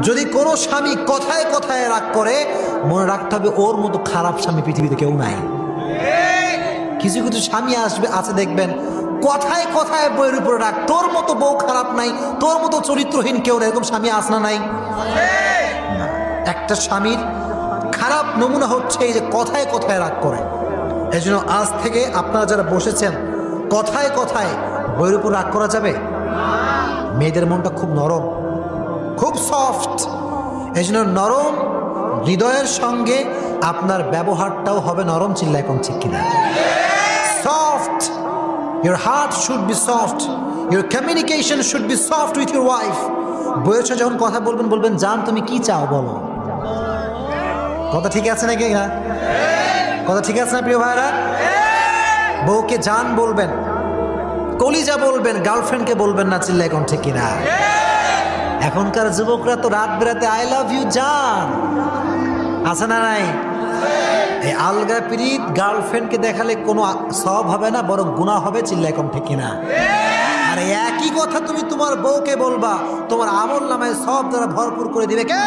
যদি কোনো স্বামী কথায় কথায় রাগ করে, মনে রাখতে হবে ওর মতো খারাপ স্বামী পৃথিবীতে কেউ নাই। কিছু কিছু স্বামী আছে দেখবেন, কথায় কথায় বউয়ের উপরে রাগ, তোর মতো বউ খারাপ নাই, তোর মতো চরিত্রহীন কেউ নাই। এরকম স্বামী আছে না নাই? একটা স্বামীর খারাপ নমুনা হচ্ছে এই যে কথায় কথায় রাগ করে। এই জন্য আজ থেকে আপনারা যারা বসেছেন, কথায় কথায় বউয়ের উপর রাগ করা যাবে? মেয়েদের মনটা খুব নরম, খুব সফট। এই জন্য নরম হৃদয়ের সঙ্গে আপনার ব্যবহারটাও হবে নরম। চিল্লায় কোন ঠিক কিনা? Soft, your heart should be soft, your communication should be soft with your wife. বউয়ের সাথে যখন কথা বলবেন, বলবেন জান তুমি কি চাও বলো। কথা ঠিক আছে নাকি না? কথা ঠিক আছে না প্রিয় ভাইরা? বউকে জান বলবেন, কলিজা বলবেন, গার্লফ্রেন্ডকে বলবেন না। চিল্লায় কোন ঠিক কিনা? এখনকার যুবকরা তো রাত বেরাতে আই লাভ ইউ জান আছে না নাই? এই আলগা পিরিত গার্লফ্রেন্ডকে দেখালে কোনো সওয়াব হবে না, বরং গুনাহ হবে। চিল্লায় কোন ঠিক কিনা? আর একই কথা তুমি তোমার বউকে বলবা, তোমার আমল নামায় সওয়াব দ্বারা ভরপুর করে দিবে কে?